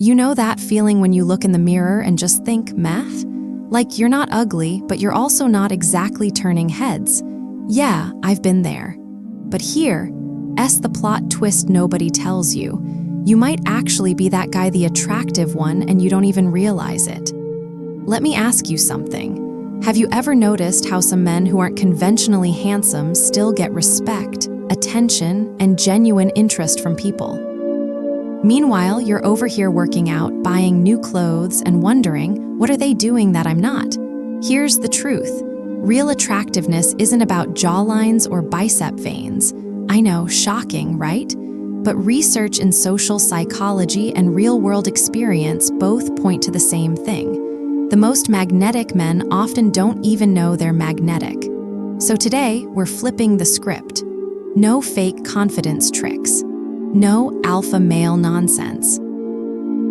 You know that feeling when you look in the mirror and just think, meh? Like you're not ugly, but you're also not exactly turning heads. Yeah, I've been there. But here, the plot twist nobody tells you. You might actually be that guy, the attractive one, and you don't even realize it. Let me ask you something. Have you ever noticed how some men who aren't conventionally handsome still get respect, attention, and genuine interest from people? Meanwhile, you're over here working out, buying new clothes, and wondering, what are they doing that I'm not? Here's the truth. Real attractiveness isn't about jawlines or bicep veins. I know, shocking, right? But research in social psychology and real-world experience both point to the same thing. The most magnetic men often don't even know they're magnetic. So today, we're flipping the script. No fake confidence tricks. No alpha male nonsense.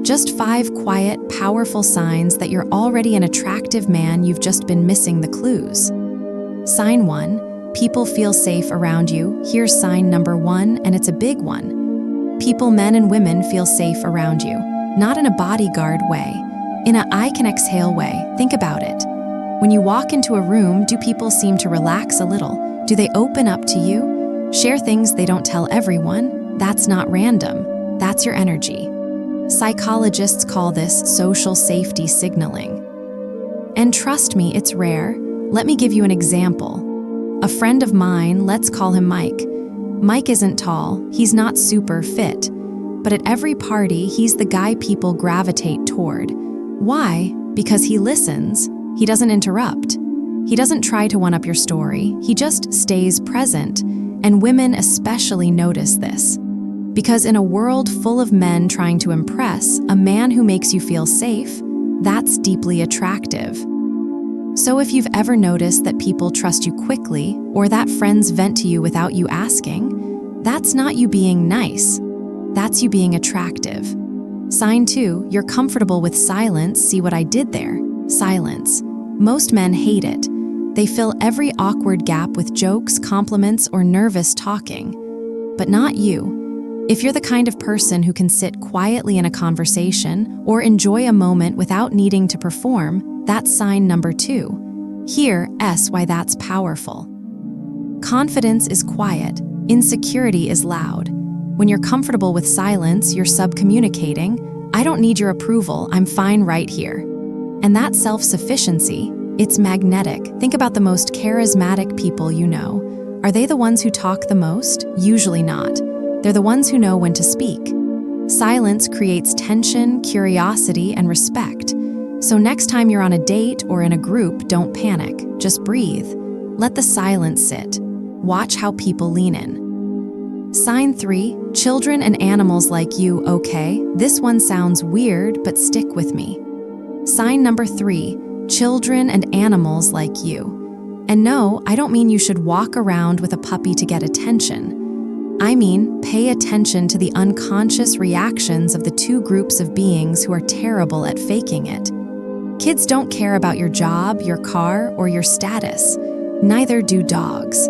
Just 5 quiet, powerful signs that you're already an attractive man. You've just been missing the clues. Sign 1, people feel safe around you. Here's sign number 1, and it's a big one. People, men and women, feel safe around you. Not in a bodyguard way, in a I can exhale way. Think about it. When you walk into a room, do people seem to relax a little? Do they open up to you? Share things they don't tell everyone? That's not random. That's your energy. Psychologists call this social safety signaling. And trust me, it's rare. Let me give you an example. A friend of mine, let's call him Mike. Mike isn't tall, he's not super fit, but at every party, he's the guy people gravitate toward. Why? Because he listens, he doesn't interrupt. He doesn't try to one-up your story, he just stays present, and women especially notice this. Because in a world full of men trying to impress, a man who makes you feel safe, that's deeply attractive. So if you've ever noticed that people trust you quickly, or that friends vent to you without you asking, that's not you being nice. That's you being attractive. Sign 2, you're comfortable with silence. See what I did there? Silence. Most men hate it. They fill every awkward gap with jokes, compliments, or nervous talking. But not you. If you're the kind of person who can sit quietly in a conversation or enjoy a moment without needing to perform, that's sign number 2. Here's why that's powerful. Confidence is quiet, insecurity is loud. When you're comfortable with silence, you're subcommunicating, I don't need your approval, I'm fine right here. And that self-sufficiency, it's magnetic. Think about the most charismatic people you know. Are they the ones who talk the most? Usually not. They're the ones who know when to speak. Silence creates tension, curiosity, and respect. So next time you're on a date or in a group, don't panic. Just breathe. Let the silence sit. Watch how people lean in. Sign 3, children and animals like you. Okay, this one sounds weird, but stick with me. Sign number 3, children and animals like you. And no, I don't mean you should walk around with a puppy to get attention. I mean, pay attention to the unconscious reactions of the 2 groups of beings who are terrible at faking it. Kids don't care about your job, your car, or your status. Neither do dogs.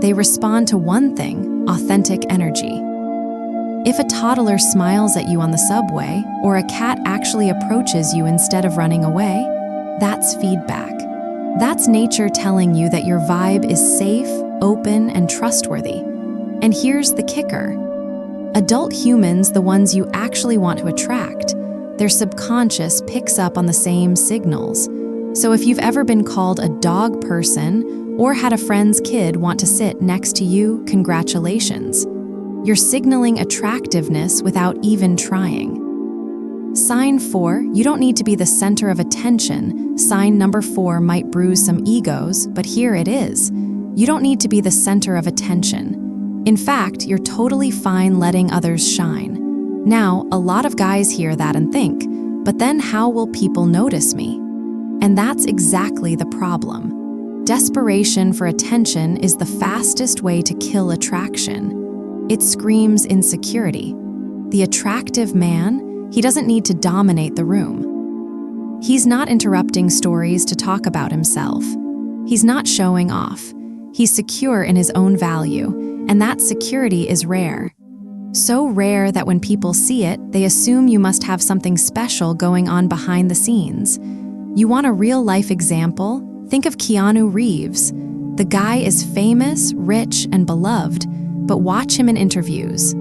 They respond to one thing, authentic energy. If a toddler smiles at you on the subway, or a cat actually approaches you instead of running away, that's feedback. That's nature telling you that your vibe is safe, open, and trustworthy. And here's the kicker. Adult humans, the ones you actually want to attract, their subconscious picks up on the same signals. So if you've ever been called a dog person or had a friend's kid want to sit next to you, congratulations. You're signaling attractiveness without even trying. Sign 4, you don't need to be the center of attention. Sign number 4 might bruise some egos, but here it is. You don't need to be the center of attention. In fact, you're totally fine letting others shine. Now, a lot of guys hear that and think, but then how will people notice me? And that's exactly the problem. Desperation for attention is the fastest way to kill attraction. It screams insecurity. The attractive man, he doesn't need to dominate the room. He's not interrupting stories to talk about himself. He's not showing off. He's secure in his own value, and that security is rare. So rare that when people see it, they assume you must have something special going on behind the scenes. You want a real-life example? Think of Keanu Reeves. The guy is famous, rich, and beloved, but watch him in interviews.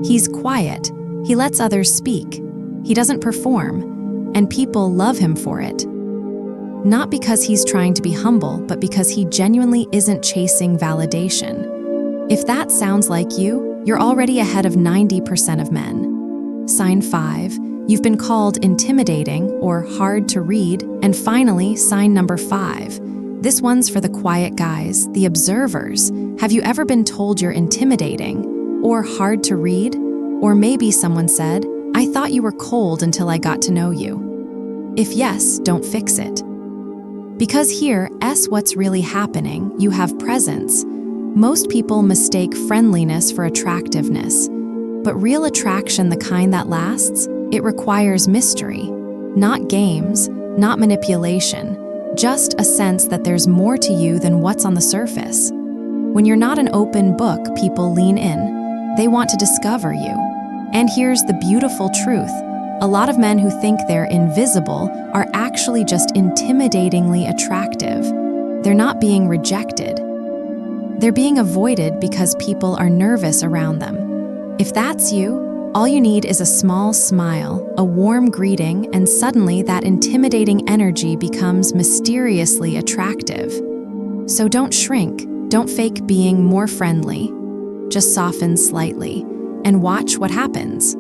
He's quiet. He lets others speak. He doesn't perform, and people love him for it. Not because he's trying to be humble, but because he genuinely isn't chasing validation. If that sounds like you, you're already ahead of 90% of men. Sign 5, you've been called intimidating or hard to read. And finally, sign number 5. This one's for the quiet guys, the observers. Have you ever been told you're intimidating or hard to read? Or maybe someone said, "I thought you were cold until I got to know you." If yes, don't fix it. Because here, what's really happening, you have presence. Most people mistake friendliness for attractiveness. But real attraction, the kind that lasts, it requires mystery. Not games, not manipulation, just a sense that there's more to you than what's on the surface. When you're not an open book, people lean in. They want to discover you. And here's the beautiful truth. A lot of men who think they're invisible are actually just intimidatingly attractive. They're not being rejected. They're being avoided because people are nervous around them. If that's you, all you need is a small smile, a warm greeting, and suddenly that intimidating energy becomes mysteriously attractive. So don't shrink, don't fake being more friendly. Just soften slightly and watch what happens.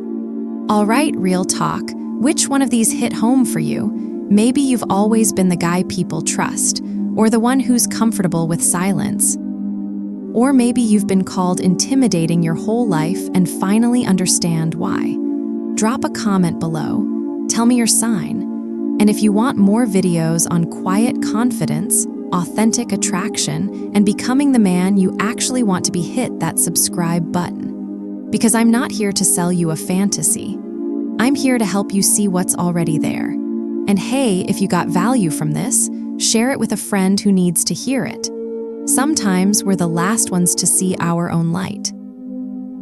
All right, real talk, which one of these hit home for you? Maybe you've always been the guy people trust, or the one who's comfortable with silence. Or maybe you've been called intimidating your whole life and finally understand why. Drop a comment below. Tell me your sign. And if you want more videos on quiet confidence, authentic attraction, and becoming the man you actually want to be, hit that subscribe button. Because I'm not here to sell you a fantasy. I'm here to help you see what's already there. And hey, if you got value from this, share it with a friend who needs to hear it. Sometimes we're the last ones to see our own light.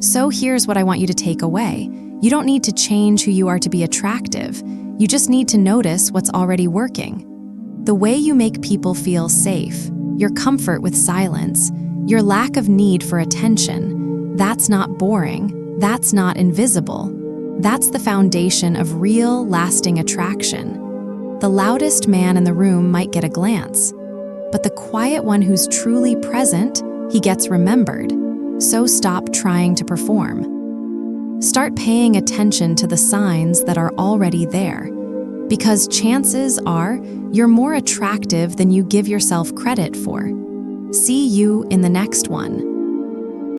So here's what I want you to take away. You don't need to change who you are to be attractive. You just need to notice what's already working. The way you make people feel safe, your comfort with silence, your lack of need for attention, that's not boring, that's not invisible. That's the foundation of real, lasting attraction. The loudest man in the room might get a glance, but the quiet one who's truly present, he gets remembered. So stop trying to perform. Start paying attention to the signs that are already there, because chances are you're more attractive than you give yourself credit for. See you in the next one.